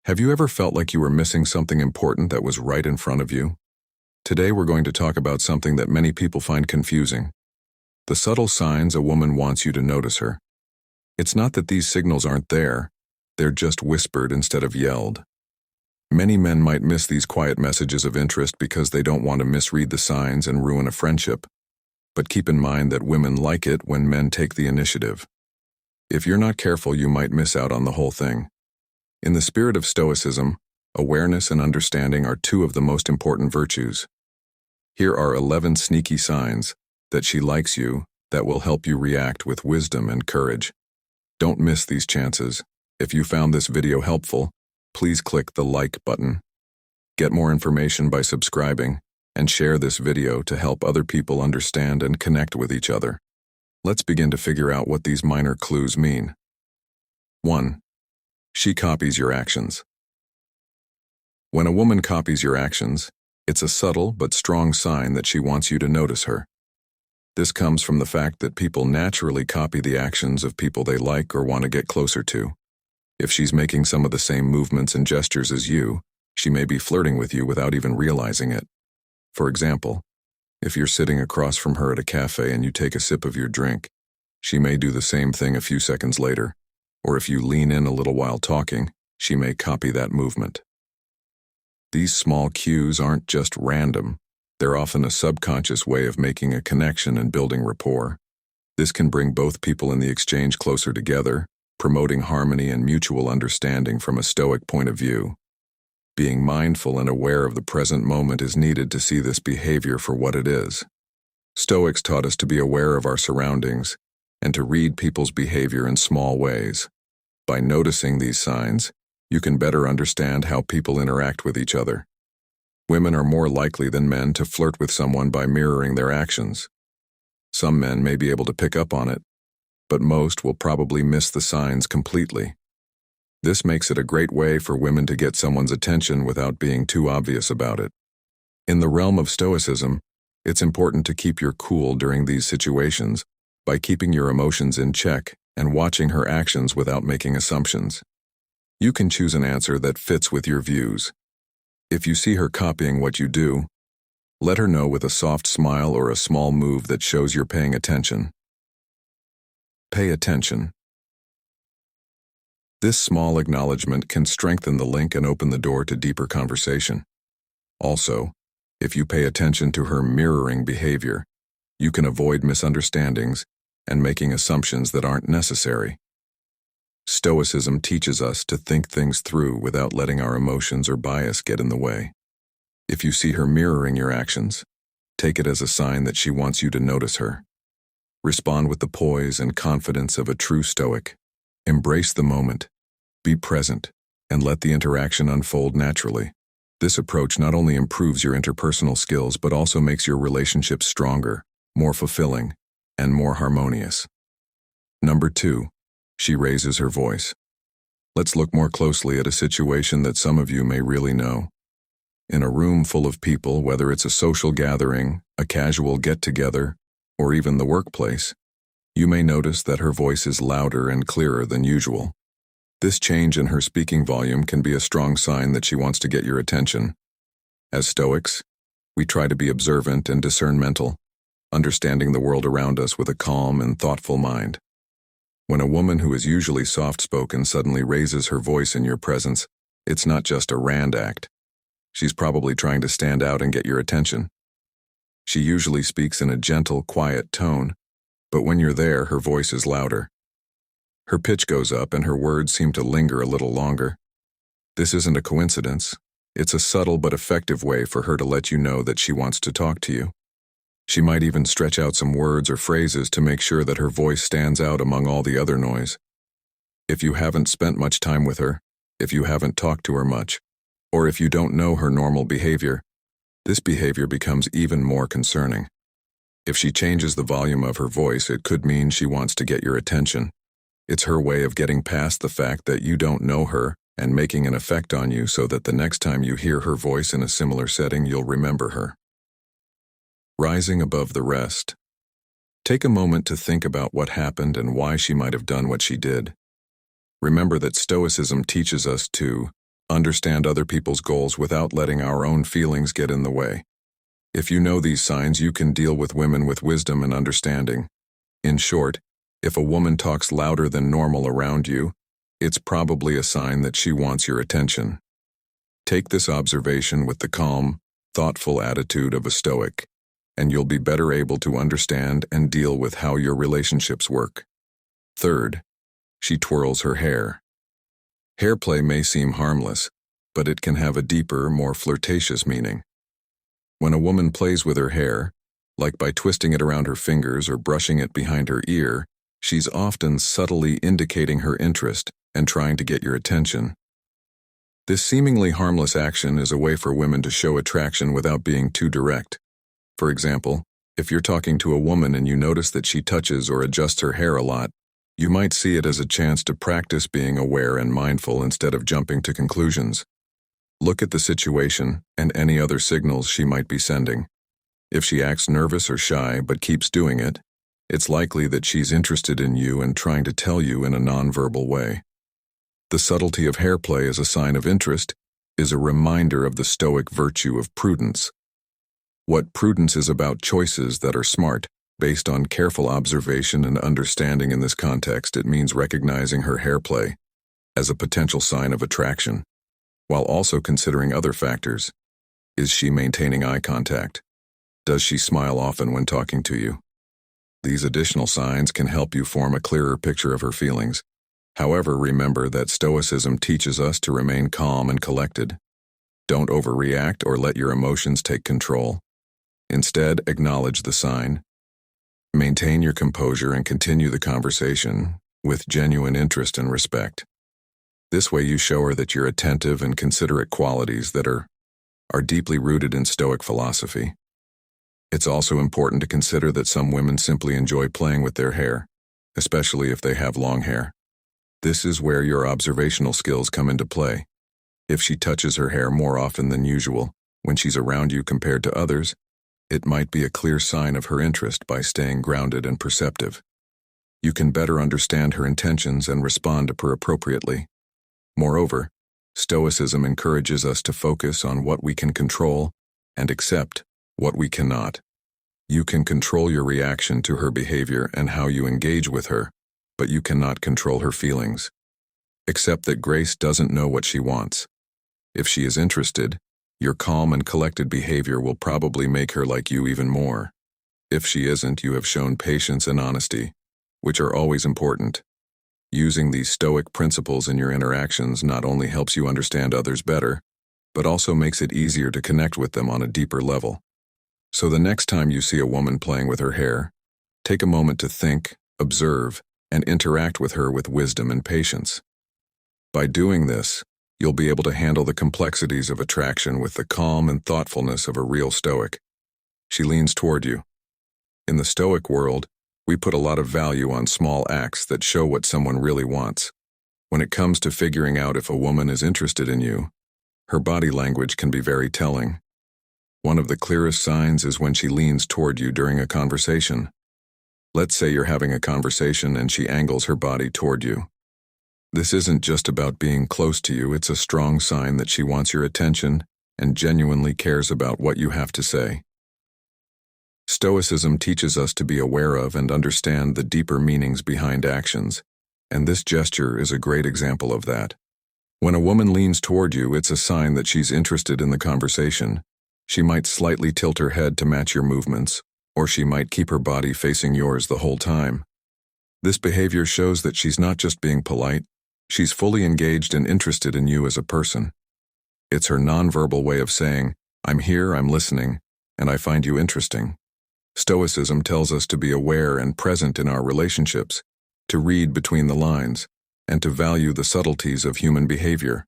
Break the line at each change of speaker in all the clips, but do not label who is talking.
Have you ever felt like you were missing something important that was right in front of you? Today we're going to talk about something that many people find confusing. The subtle signs a woman wants you to notice her. It's not that these signals aren't there, they're just whispered instead of yelled. Many men might miss these quiet messages of interest because they don't want to misread the signs and ruin a friendship. But keep in mind that women like it when men take the initiative. If you're not careful, you might miss out on the whole thing. In the spirit of Stoicism, awareness and understanding are two of the most important virtues. Here are 11 sneaky signs that she likes you that will help you react with wisdom and courage. Don't miss these chances. If you found this video helpful, please click the like button. Get more information by subscribing and share this video to help other people understand and connect with each other. Let's begin to figure out what these minor clues mean. 1. She copies your actions. When a woman copies your actions, it's a subtle but strong sign that she wants you to notice her. This comes from the fact that people naturally copy the actions of people they like or want to get closer to. If she's making some of the same movements and gestures as you, she may be flirting with you without even realizing it. For example, if you're sitting across from her at a cafe and you take a sip of your drink, she may do the same thing a few seconds later. Or if you lean in a little while talking, she may copy that movement. These small cues aren't just random. They're often a subconscious way of making a connection and building rapport. This can bring both people in the exchange closer together, promoting harmony and mutual understanding from a Stoic point of view. Being mindful and aware of the present moment is needed to see this behavior for what it is. Stoics taught us to be aware of our surroundings and to read people's behavior in small ways. By noticing these signs, you can better understand how people interact with each other. Women are more likely than men to flirt with someone by mirroring their actions. Some men may be able to pick up on it, but most will probably miss the signs completely. This makes it a great way for women to get someone's attention without being too obvious about it. In the realm of Stoicism, it's important to keep your cool during these situations by keeping your emotions in check and watching her actions without making assumptions. You can choose an answer that fits with your views. If you see her copying what you do, let her know with a soft smile or a small move that shows you're paying attention. Pay attention. This small acknowledgement can strengthen the link and open the door to deeper conversation. Also, if you pay attention to her mirroring behavior, you can avoid misunderstandings and making assumptions that aren't necessary. Stoicism teaches us to think things through without letting our emotions or bias get in the way. If you see her mirroring your actions, take it as a sign that she wants you to notice her. Respond with the poise and confidence of a true Stoic. Embrace the moment, be present, and let the interaction unfold naturally. This approach not only improves your interpersonal skills but also makes your relationships stronger, more fulfilling, and more harmonious. Number 2. She raises her voice. Let's look more closely at a situation that some of you may really know. In a room full of people, whether it's a social gathering, a casual get-together, or even the workplace, you may notice that her voice is louder and clearer than usual. This change in her speaking volume can be a strong sign that she wants to get your attention. As Stoics, we try to be observant and discernmental, understanding the world around us with a calm and thoughtful mind. When a woman who is usually soft-spoken suddenly raises her voice in your presence, it's not just a rand act. She's probably trying to stand out and get your attention. She usually speaks in a gentle, quiet tone, but when you're there, her voice is louder. Her pitch goes up and her words seem to linger a little longer. This isn't a coincidence. It's a subtle but effective way for her to let you know that she wants to talk to you. She might even stretch out some words or phrases to make sure that her voice stands out among all the other noise. If you haven't spent much time with her, if you haven't talked to her much, or if you don't know her normal behavior, this behavior becomes even more concerning. If she changes the volume of her voice, it could mean she wants to get your attention. It's her way of getting past the fact that you don't know her and making an effect on you so that the next time you hear her voice in a similar setting, you'll remember her. Rising above the rest. Take a moment to think about what happened and why she might have done what she did. Remember that Stoicism teaches us to Understand other people's goals without letting our own feelings get in the way. If you know these signs, you can deal with women with wisdom and understanding. In short, if a woman talks louder than normal around you, it's probably a sign that she wants your attention. Take this observation with the calm, thoughtful attitude of a Stoic, and you'll be better able to understand and deal with how your relationships work. Third, she twirls her hair. Hairplay may seem harmless, but it can have a deeper, more flirtatious meaning. When a woman plays with her hair, like by twisting it around her fingers or brushing it behind her ear, she's often subtly indicating her interest and trying to get your attention. This seemingly harmless action is a way for women to show attraction without being too direct. For example, if you're talking to a woman and you notice that she touches or adjusts her hair a lot, you might see it as a chance to practice being aware and mindful instead of jumping to conclusions. Look at the situation and any other signals she might be sending. If she acts nervous or shy but keeps doing it, it's likely that she's interested in you and trying to tell you in a nonverbal way. The subtlety of hairplay as a sign of interest is a reminder of the Stoic virtue of prudence. What prudence is about choices that are smart, based on careful observation and understanding. In this context, it means recognizing her hairplay as a potential sign of attraction, while also considering other factors. Is she maintaining eye contact? Does she smile often when talking to you? These additional signs can help you form a clearer picture of her feelings. However, remember that Stoicism teaches us to remain calm and collected. Don't overreact or let your emotions take control. Instead, acknowledge the sign. Maintain your composure and continue the conversation with genuine interest and respect. This way you show her that you're attentive and considerate, qualities that are deeply rooted in Stoic philosophy. It's also important to consider that some women simply enjoy playing with their hair, especially if they have long hair. This is where your observational skills come into play. If she touches her hair more often than usual when she's around you compared to others, it might be a clear sign of her interest. By staying grounded and perceptive, you can better understand her intentions and respond to her appropriately. Moreover, Stoicism encourages us to focus on what we can control and accept what we cannot. You can control your reaction to her behavior and how you engage with her, but you cannot control her feelings. Accept that Grace doesn't know what she wants. If she is interested, your calm and collected behavior will probably make her like you even more. If she isn't, you have shown patience and honesty, which are always important. Using these Stoic principles in your interactions not only helps you understand others better, but also makes it easier to connect with them on a deeper level. So the next time you see a woman playing with her hair, take a moment to think, observe, and interact with her with wisdom and patience. By doing this, you'll be able to handle the complexities of attraction with the calm and thoughtfulness of a real Stoic. She leans toward you. In the Stoic world, we put a lot of value on small acts that show what someone really wants. When it comes to figuring out if a woman is interested in you, her body language can be very telling. One of the clearest signs is when she leans toward you during a conversation. Let's say you're having a conversation and she angles her body toward you. This isn't just about being close to you, it's a strong sign that she wants your attention and genuinely cares about what you have to say. Stoicism teaches us to be aware of and understand the deeper meanings behind actions, and this gesture is a great example of that. When a woman leans toward you, it's a sign that she's interested in the conversation. She might slightly tilt her head to match your movements, or she might keep her body facing yours the whole time. This behavior shows that she's not just being polite, she's fully engaged and interested in you as a person. It's her nonverbal way of saying, "I'm here, I'm listening, and I find you interesting." Stoicism tells us to be aware and present in our relationships, to read between the lines, and to value the subtleties of human behavior.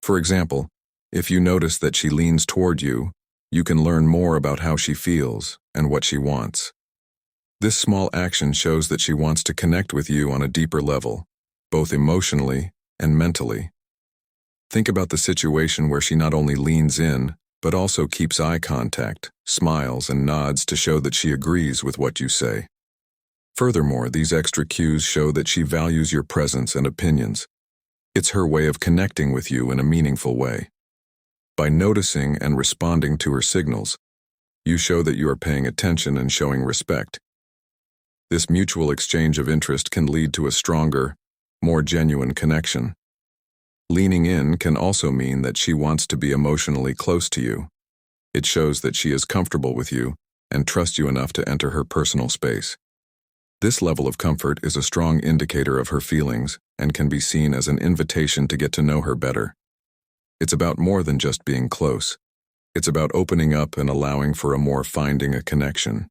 For example, if you notice that she leans toward you, you can learn more about how she feels and what she wants. This small action shows that she wants to connect with you on a deeper level, both emotionally and mentally. Think about the situation where she not only leans in, but also keeps eye contact, smiles, and nods to show that she agrees with what you say. Furthermore, these extra cues show that she values your presence and opinions. It's her way of connecting with you in a meaningful way. By noticing and responding to her signals, you show that you are paying attention and showing respect. This mutual exchange of interest can lead to a stronger, more genuine connection. Leaning in can also mean that she wants to be emotionally close to you. It shows that she is comfortable with you and trusts you enough to enter her personal space. This level of comfort is a strong indicator of her feelings and can be seen as an invitation to get to know her better. It's about more than just being close. It's about opening up and allowing for finding a connection.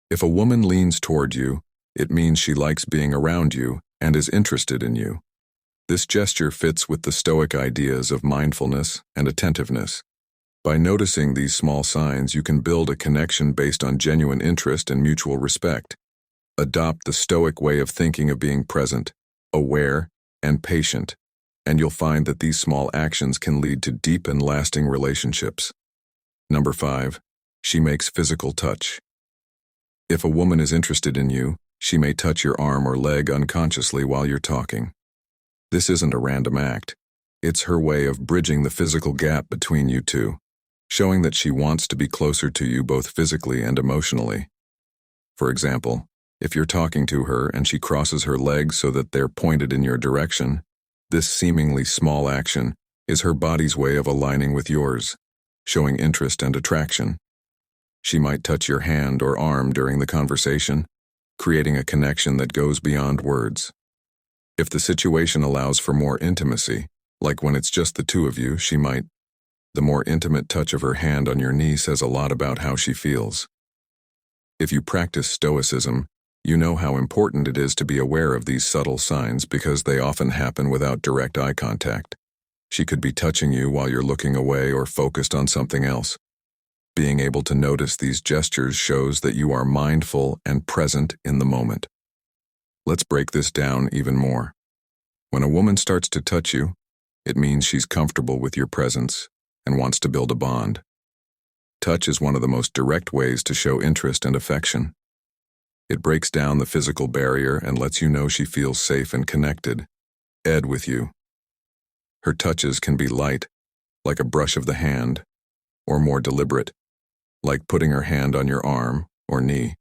If a woman leans toward you, it means she likes being around you and is interested in you. This gesture fits with the Stoic ideas of mindfulness and attentiveness. By noticing these small signs, you can build a connection based on genuine interest and mutual respect. Adopt the Stoic way of thinking of being present, aware, and patient, and you'll find that these small actions can lead to deep and lasting relationships. Number 5, she makes physical touch. If a woman is interested in you, she may touch your arm or leg unconsciously while you're talking. This isn't a random act. It's her way of bridging the physical gap between you two, showing that she wants to be closer to you both physically and emotionally. For example, if you're talking to her and she crosses her legs so that they're pointed in your direction, this seemingly small action is her body's way of aligning with yours, showing interest and attraction. She might touch your hand or arm during the conversation, creating a connection that goes beyond words. If the situation allows for more intimacy, like when it's just the two of you, she might. The more intimate touch of her hand on your knee says a lot about how she feels. If you practice Stoicism, you know how important it is to be aware of these subtle signs because they often happen without direct eye contact. She could be touching you while you're looking away or focused on something else. Being able to notice these gestures shows that you are mindful and present in the moment. Let's break this down even more. When a woman starts to touch you, it means she's comfortable with your presence and wants to build a bond. Touch is one of the most direct ways to show interest and affection. It breaks down the physical barrier and lets you know she feels safe and connected with you. Her touches can be light, like a brush of the hand, or more deliberate, like putting her hand on your arm or knee.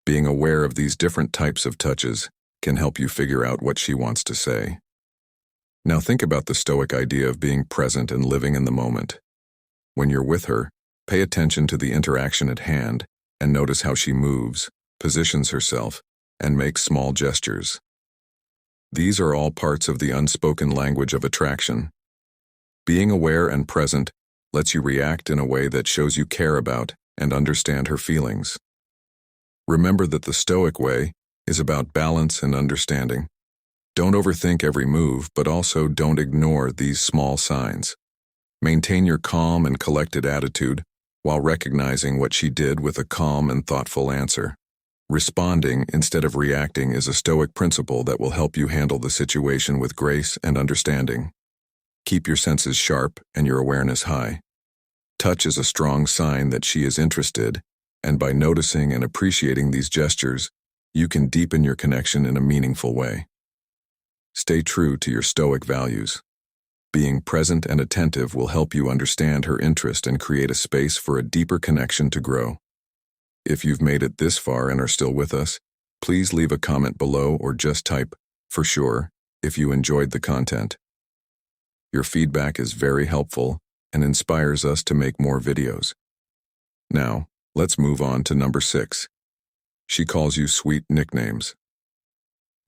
Being aware of these different types of touches can help you figure out what she wants to say. Now think about the Stoic idea of being present and living in the moment. When you're with her, pay attention to the interaction at hand and notice how she moves, positions herself, and makes small gestures. These are all parts of the unspoken language of attraction. Being aware and present lets you react in a way that shows you care about and understand her feelings. Remember that the Stoic way is about balance and understanding. Don't overthink every move, but also don't ignore these small signs. Maintain your calm and collected attitude while recognizing what she did with a calm and thoughtful answer. Responding instead of reacting is a Stoic principle that will help you handle the situation with grace and understanding. Keep your senses sharp and your awareness high. Touch is a strong sign that she is interested, and by noticing and appreciating these gestures, you can deepen your connection in a meaningful way. Stay true to your Stoic values. Being present and attentive will help you understand her interest and create a space for a deeper connection to grow. If you've made it this far and are still with us, please leave a comment below or just type, "for sure," if you enjoyed the content. Your feedback is very helpful and inspires us to make more videos. Now, let's move on to number 6. She calls you sweet nicknames.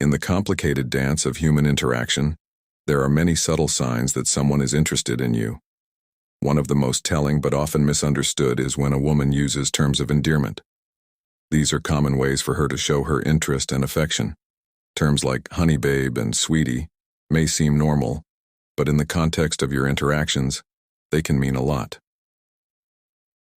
In the complicated dance of human interaction, there are many subtle signs that someone is interested in you. One of the most telling but often misunderstood is when a woman uses terms of endearment. These are common ways for her to show her interest and affection. Terms like honey babe and sweetie may seem normal, but in the context of your interactions, they can mean a lot.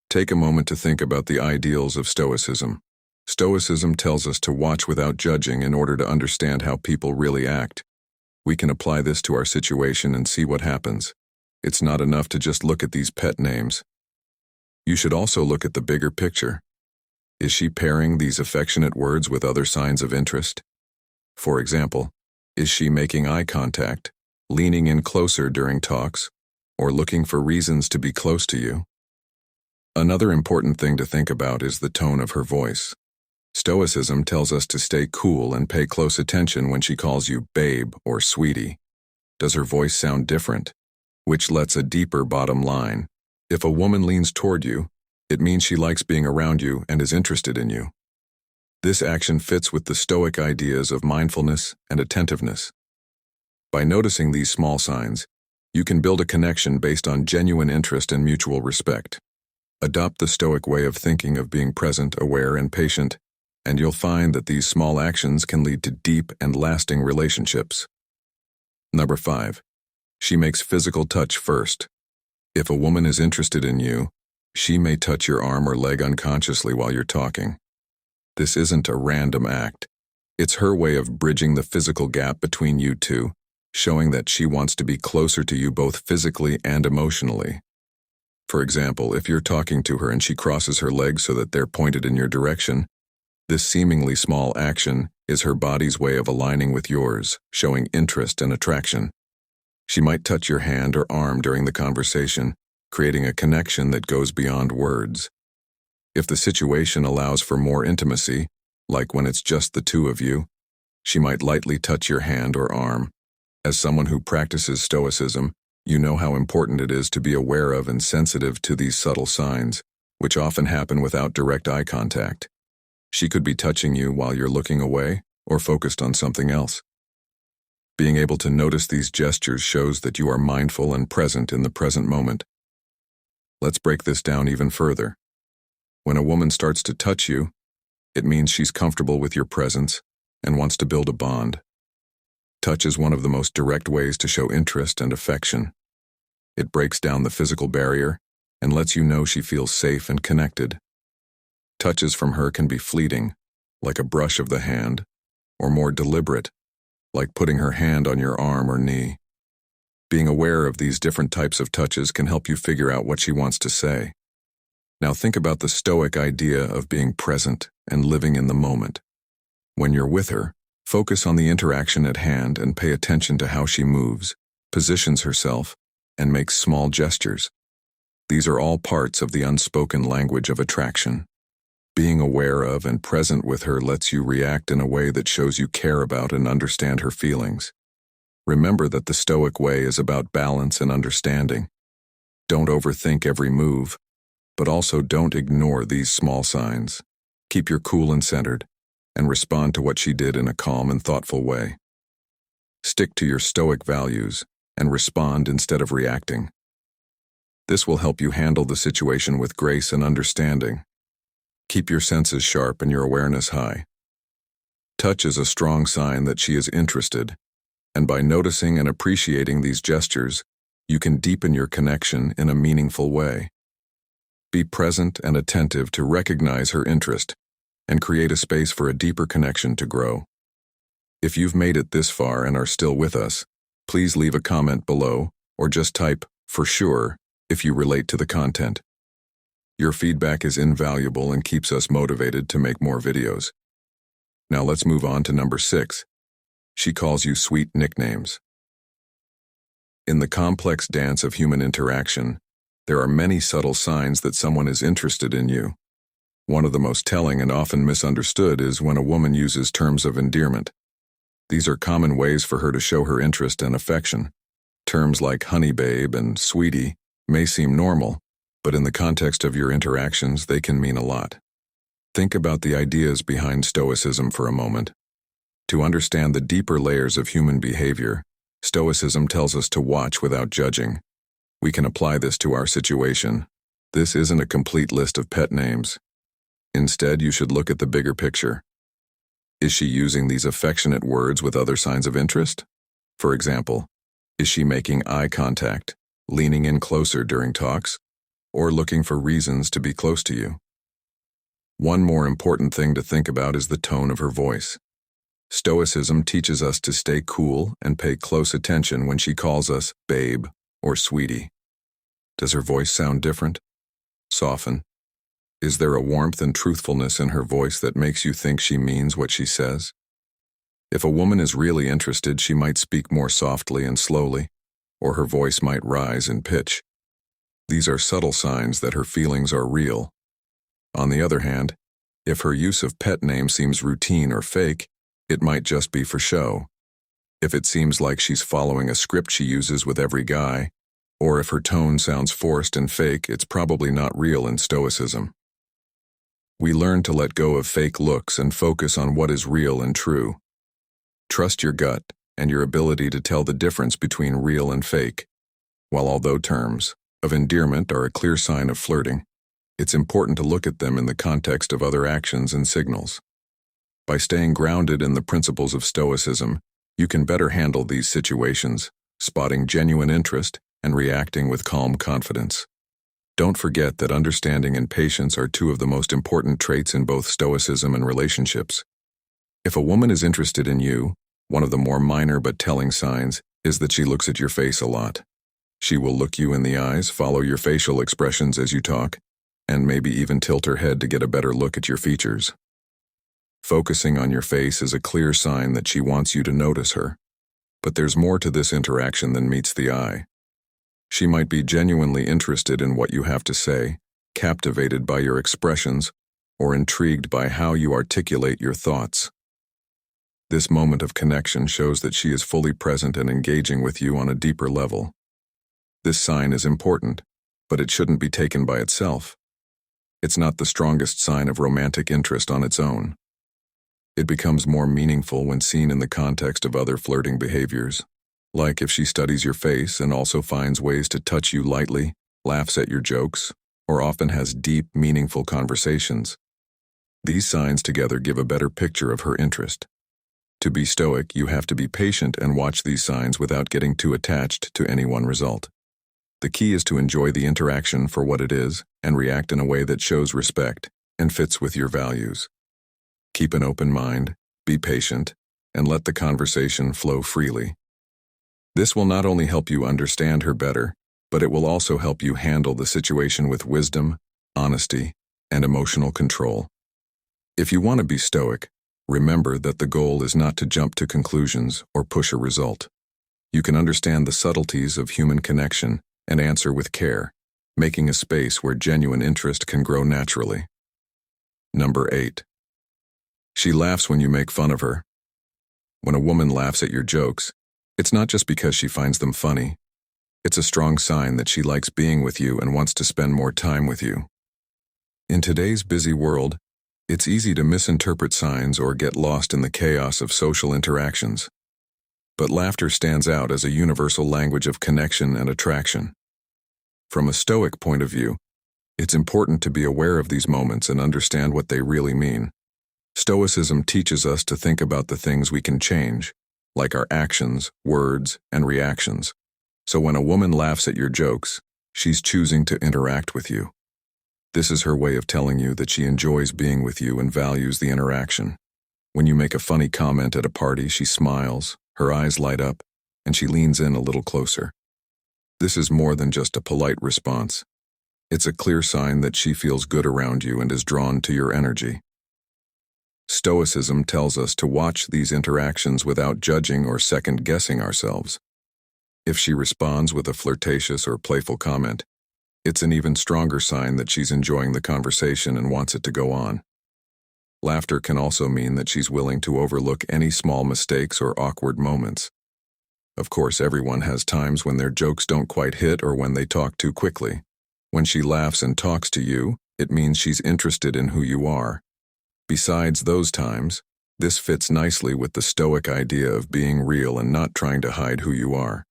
Take a moment to think about the ideals of Stoicism. Stoicism tells us to watch without judging in order to understand how people really act. We can apply this to our situation and see what happens. It's not enough to just look at these pet names. You should also look at the bigger picture. Is she pairing these affectionate words with other signs of interest? For example, is she making eye contact, leaning in closer during talks, or looking for reasons to be close to you. Another important thing to think about is the tone of her voice. Stoicism tells us to stay cool and pay close attention when she calls you babe or sweetie. Does her voice sound different? Which lets a deeper bottom line. If a woman leans toward you, it means she likes being around you and is interested in you. This action fits with the Stoic ideas of mindfulness and attentiveness. By noticing these small signs, you can build a connection based on genuine interest and mutual respect. Adopt the Stoic way of thinking of being present, aware, and patient, and you'll find that these small actions can lead to deep and lasting relationships. Number 5. She makes physical touch first. If a woman is interested in you, she may touch your arm or leg unconsciously while you're talking. This isn't a random act. It's her way of bridging the physical gap between you two, showing that she wants to be closer to you both physically and emotionally. For example, if you're talking to her and she crosses her legs so that they're pointed in your direction, this seemingly small action is her body's way of aligning with yours, showing interest and attraction. She might touch your hand or arm during the conversation, creating a connection that goes beyond words. If the situation allows for more intimacy, like when it's just the two of you, she might lightly touch your hand or arm. As someone who practices Stoicism, you know how important it is to be aware of and sensitive to these subtle signs, which often happen without direct eye contact. She could be touching you while you're looking away or focused on something else. Being able to notice these gestures shows that you are mindful and present in the present moment. Let's break this down even further. When a woman starts to touch you, it means she's comfortable with your presence and wants to build a bond. Touch is one of the most direct ways to show interest and affection. It breaks down the physical barrier and lets you know she feels safe and connected. Touches from her can be fleeting, like a brush of the hand, or more deliberate, like putting her hand on your arm or knee. Being aware of these different types of touches can help you figure out what she wants to say. Now think about the Stoic idea of being present and living in the moment. When you're with her, focus on the interaction at hand and pay attention to how she moves, positions herself, and makes small gestures. These are all parts of the unspoken language of attraction. Being aware of and present with her lets you react in a way that shows you care about and understand her feelings. Remember that the Stoic way is about balance and understanding. Don't overthink every move, but also don't ignore these small signs. Keep your cool and centered, and respond to what she did in a calm and thoughtful way. Stick to your Stoic values and respond instead of reacting. This will help you handle the situation with grace and understanding. Keep your senses sharp and your awareness high. Touch is a strong sign that she is interested, and by noticing and appreciating these gestures, you can deepen your connection in a meaningful way. Be present and attentive to recognize her interest and create a space for a deeper connection to grow. If you've made it this far and are still with us, please leave a comment below or just type, "for sure," if you relate to the content. Your feedback is invaluable and keeps us motivated to make more videos. Now let's move on to number 6. She calls you sweet nicknames. In the complex dance of human interaction, there are many subtle signs that someone is interested in you. One of the most telling and often misunderstood is when a woman uses terms of endearment. These are common ways for her to show her interest and affection. Terms like honey babe and sweetie may seem normal, but in the context of your interactions, they can mean a lot. Think about the ideas behind Stoicism for a moment. To understand the deeper layers of human behavior, Stoicism tells us to watch without judging. We can apply this to our situation. This isn't a complete list of pet names. Instead, you should look at the bigger picture. Is she using these affectionate words with other signs of interest? For example, is she making eye contact, leaning in closer during talks, or looking for reasons to be close to you? One more important thing to think about is the tone of her voice. Stoicism teaches us to stay cool and pay close attention when she calls us babe or sweetie. Does her voice sound different? Soften? Is there a warmth and truthfulness in her voice that makes you think she means what she says? If a woman is really interested, she might speak more softly and slowly, or her voice might rise in pitch. These are subtle signs that her feelings are real. On the other hand, if her use of pet names seems routine or fake, it might just be for show. If it seems like she's following a script she uses with every guy, or if her tone sounds forced and fake, it's probably not real in Stoicism. We learn to let go of fake looks and focus on what is real and true. Trust your gut and your ability to tell the difference between real and fake. While although terms of endearment are a clear sign of flirting, it's important to look at them in the context of other actions and signals. By staying grounded in the principles of Stoicism, you can better handle these situations, spotting genuine interest and reacting with calm confidence. Don't forget that understanding and patience are two of the most important traits in both Stoicism and relationships. If a woman is interested in you, one of the more minor but telling signs is that she looks at your face a lot. She will look you in the eyes, follow your facial expressions as you talk, and maybe even tilt her head to get a better look at your features. Focusing on your face is a clear sign that she wants you to notice her. But there's more to this interaction than meets the eye. She might be genuinely interested in what you have to say, captivated by your expressions, or intrigued by how you articulate your thoughts. This moment of connection shows that she is fully present and engaging with you on a deeper level. This sign is important, but it shouldn't be taken by itself. It's not the strongest sign of romantic interest on its own. It becomes more meaningful when seen in the context of other flirting behaviors, like if she studies your face and also finds ways to touch you lightly, laughs at your jokes, or often has deep, meaningful conversations. These signs together give a better picture of her interest. To be Stoic, you have to be patient and watch these signs without getting too attached to any one result. The key is to enjoy the interaction for what it is and react in a way that shows respect and fits with your values. Keep an open mind, be patient, and let the conversation flow freely. This will not only help you understand her better, but it will also help you handle the situation with wisdom, honesty, and emotional control. If you want to be Stoic, remember that the goal is not to jump to conclusions or push a result. You can understand the subtleties of human connection and answer with care, making a space where genuine interest can grow naturally. Number 8. She laughs when you make fun of her. When a woman laughs at your jokes, it's not just because she finds them funny. It's a strong sign that she likes being with you and wants to spend more time with you. In today's busy world, it's easy to misinterpret signs or get lost in the chaos of social interactions. But laughter stands out as a universal language of connection and attraction. From a Stoic point of view, it's important to be aware of these moments and understand what they really mean. Stoicism teaches us to think about the things we can change, like our actions, words, and reactions. So when a woman laughs at your jokes, she's choosing to interact with you. This is her way of telling you that she enjoys being with you and values the interaction. When you make a funny comment at a party, she smiles, her eyes light up, and she leans in a little closer. This is more than just a polite response. It's a clear sign that she feels good around you and is drawn to your energy. Stoicism tells us to watch these interactions without judging or second-guessing ourselves. If she responds with a flirtatious or playful comment, it's an even stronger sign that she's enjoying the conversation and wants it to go on. Laughter can also mean that she's willing to overlook any small mistakes or awkward moments. Of course, everyone has times when their jokes don't quite hit or when they talk too quickly. When she laughs and talks to you, it means she's interested in who you are. Besides those times, this fits nicely with the Stoic idea of being real and not trying to hide who you are.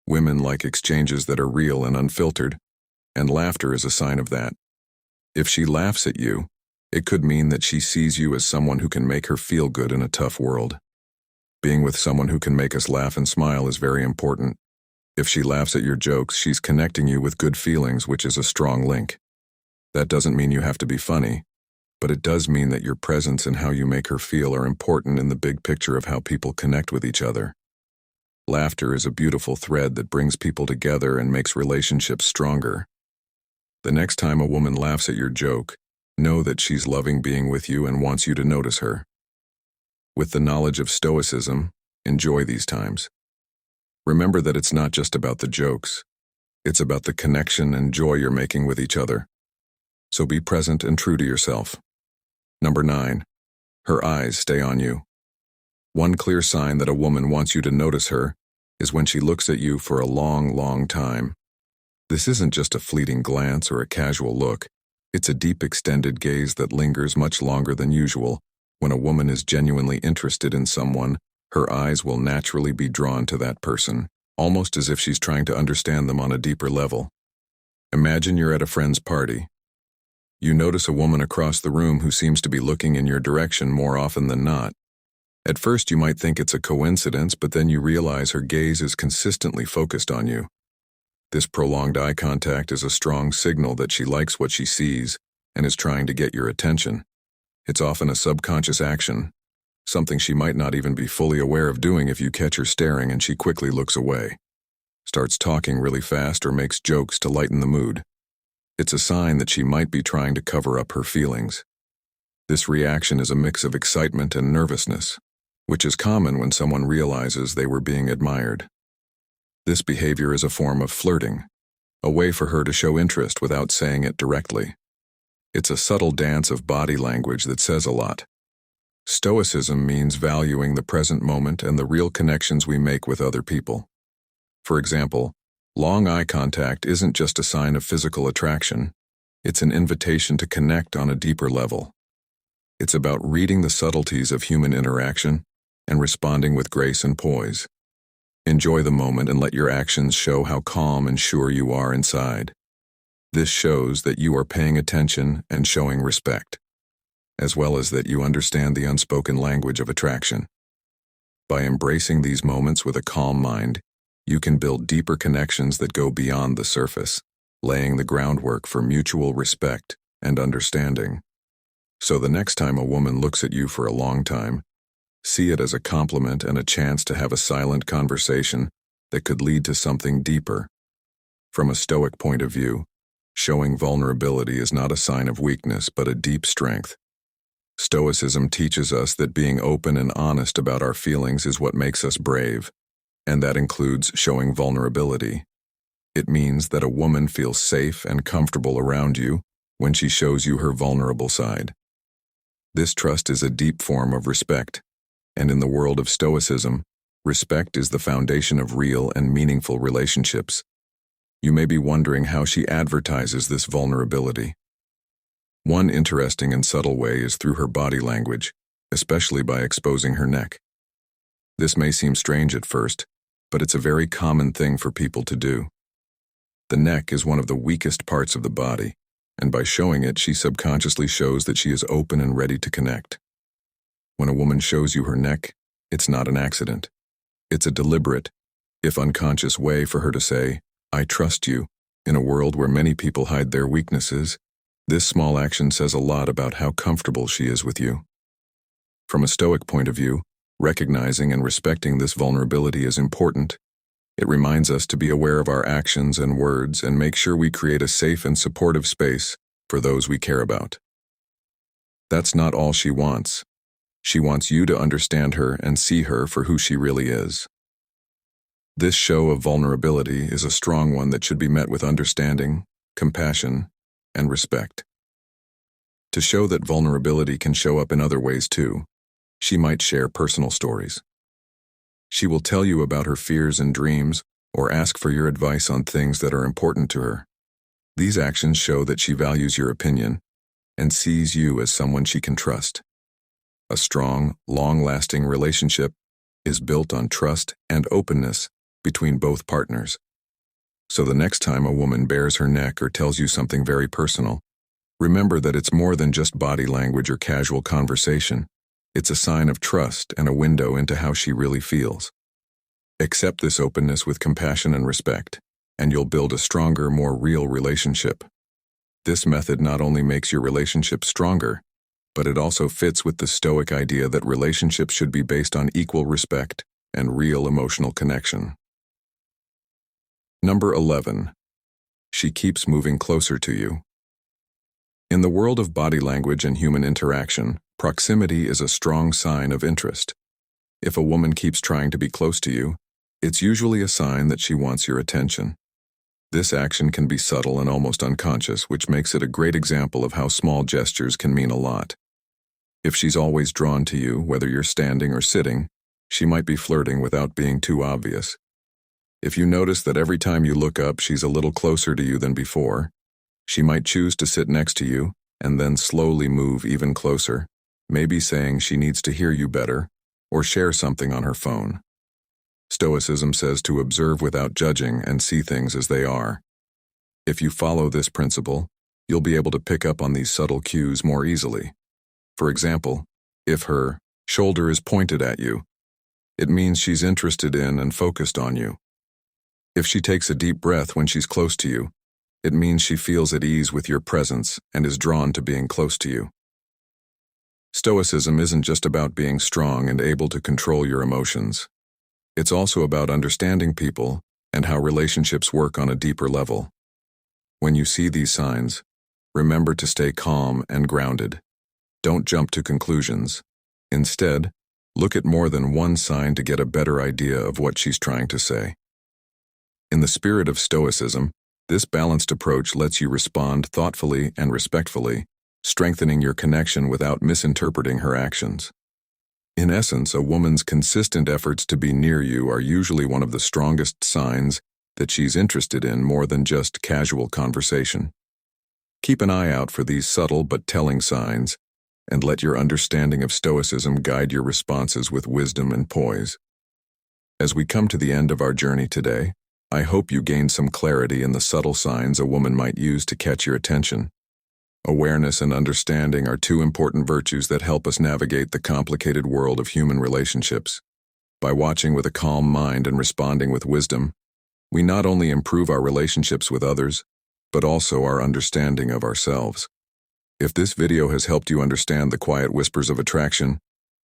Women like exchanges that are real and unfiltered, and laughter is a sign of that. If she laughs at you, it could mean that she sees you as someone who can make her feel good in a tough world. Being with someone who can make us laugh and smile is very important. If she laughs at your jokes, she's connecting you with good feelings, which is a strong link. That doesn't mean you have to be funny, but it does mean that your presence and how you make her feel are important in the big picture of how people connect with each other. Laughter is a beautiful thread that brings people together and makes relationships stronger. The next time a woman laughs at your joke, know that she's loving being with you and wants you to notice her. With the knowledge of Stoicism, enjoy these times. Remember that it's not just about the jokes. It's about the connection and joy you're making with each other. So be present and true to yourself. Number 9. Her eyes stay on you. One clear sign that a woman wants you to notice her is when she looks at you for a long, long time. This isn't just a fleeting glance or a casual look. It's a deep, extended gaze that lingers much longer than usual. When a woman is genuinely interested in someone, her eyes will naturally be drawn to that person, almost as if she's trying to understand them on a deeper level. Imagine you're at a friend's party. You notice a woman across the room who seems to be looking in your direction more often than not. At first you might think it's a coincidence, but then you realize her gaze is consistently focused on you. This prolonged eye contact is a strong signal that she likes what she sees and is trying to get your attention. It's often a subconscious action, something she might not even be fully aware of doing if you catch her staring and she quickly looks away, starts talking really fast, or makes jokes to lighten the mood. It's a sign that she might be trying to cover up her feelings. This reaction is a mix of excitement and nervousness, which is common when someone realizes they were being admired. This behavior is a form of flirting, a way for her to show interest without saying it directly. It's a subtle dance of body language that says a lot. Stoicism means valuing the present moment and the real connections we make with other people. For example, long eye contact isn't just a sign of physical attraction, it's an invitation to connect on a deeper level. It's about reading the subtleties of human interaction and responding with grace and poise. Enjoy the moment and let your actions show how calm and sure you are inside. This shows that you are paying attention and showing respect, as well as that you understand the unspoken language of attraction. By embracing these moments with a calm mind, you can build deeper connections that go beyond the surface, laying the groundwork for mutual respect and understanding. So the next time a woman looks at you for a long time, see it as a compliment and a chance to have a silent conversation that could lead to something deeper. From a Stoic point of view, showing vulnerability is not a sign of weakness but a deep strength. Stoicism teaches us that being open and honest about our feelings is what makes us brave, and that includes showing vulnerability. It means that a woman feels safe and comfortable around you when she shows you her vulnerable side. This trust is a deep form of respect, and in the world of Stoicism, respect is the foundation of real and meaningful relationships. You may be wondering how she advertises this vulnerability. One interesting and subtle way is through her body language, especially by exposing her neck. This may seem strange at first, but it's a very common thing for people to do. The neck is one of the weakest parts of the body, and by showing it, she subconsciously shows that she is open and ready to connect. When a woman shows you her neck, it's not an accident. It's a deliberate, if unconscious way for her to say, "I trust you." In a world where many people hide their weaknesses, this small action says a lot about how comfortable she is with you. From a Stoic point of view, recognizing and respecting this vulnerability is important. It reminds us to be aware of our actions and words and make sure we create a safe and supportive space for those we care about. That's not all she wants. She wants you to understand her and see her for who she really is. This show of vulnerability is a strong one that should be met with understanding, compassion, and respect. To show that vulnerability can show up in other ways too, she might share personal stories. She will tell you about her fears and dreams, or ask for your advice on things that are important to her. These actions show that she values your opinion and sees you as someone she can trust. A strong, long-lasting relationship is built on trust and openness between both partners. So the next time a woman bares her neck or tells you something very personal, remember that it's more than just body language or casual conversation. It's a sign of trust and a window into how she really feels. Accept this openness with compassion and respect, and you'll build a stronger, more real relationship. This method not only makes your relationship stronger, but it also fits with the Stoic idea that relationships should be based on equal respect and real emotional connection. Number 11. She keeps moving closer to you. In the world of body language and human interaction, proximity is a strong sign of interest. If a woman keeps trying to be close to you, it's usually a sign that she wants your attention. This action can be subtle and almost unconscious, which makes it a great example of how small gestures can mean a lot. If she's always drawn to you, whether you're standing or sitting, she might be flirting without being too obvious. If you notice that every time you look up she's a little closer to you than before, she might choose to sit next to you and then slowly move even closer, maybe saying she needs to hear you better or share something on her phone. Stoicism says to observe without judging and see things as they are. If you follow this principle, you'll be able to pick up on these subtle cues more easily. For example, if her shoulder is pointed at you, it means she's interested in and focused on you. If she takes a deep breath when she's close to you, it means she feels at ease with your presence and is drawn to being close to you. Stoicism isn't just about being strong and able to control your emotions. It's also about understanding people and how relationships work on a deeper level. When you see these signs, remember to stay calm and grounded. Don't jump to conclusions. Instead, look at more than one sign to get a better idea of what she's trying to say. In the spirit of Stoicism, this balanced approach lets you respond thoughtfully and respectfully, strengthening your connection without misinterpreting her actions. In essence, a woman's consistent efforts to be near you are usually one of the strongest signs that she's interested in more than just casual conversation. Keep an eye out for these subtle but telling signs, and let your understanding of Stoicism guide your responses with wisdom and poise. As we come to the end of our journey today, I hope you gained some clarity in the subtle signs a woman might use to catch your attention. Awareness and understanding are two important virtues that help us navigate the complicated world of human relationships. By watching with a calm mind and responding with wisdom, we not only improve our relationships with others, but also our understanding of ourselves. If this video has helped you understand the quiet whispers of attraction,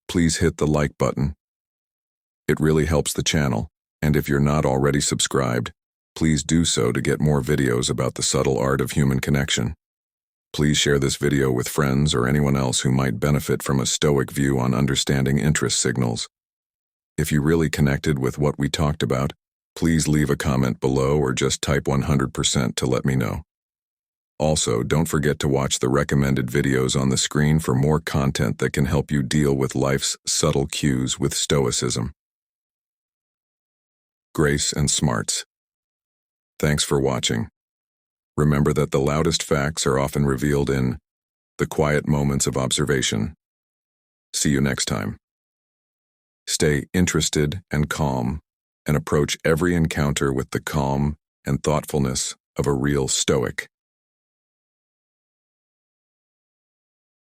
please hit the like button. It really helps the channel, and if you're not already subscribed, please do so to get more videos about the subtle art of human connection. Please share this video with friends or anyone else who might benefit from a Stoic view on understanding interest signals. If you really connected with what we talked about, please leave a comment below or just type 100% to let me know. Also, don't forget to watch the recommended videos on the screen for more content that can help you deal with life's subtle cues with Stoicism. Grace and smarts. Thanks for watching. Remember that the loudest facts are often revealed in the quiet moments of observation. See you next time. Stay interested and calm, and approach every encounter with the calm and thoughtfulness of a real Stoic.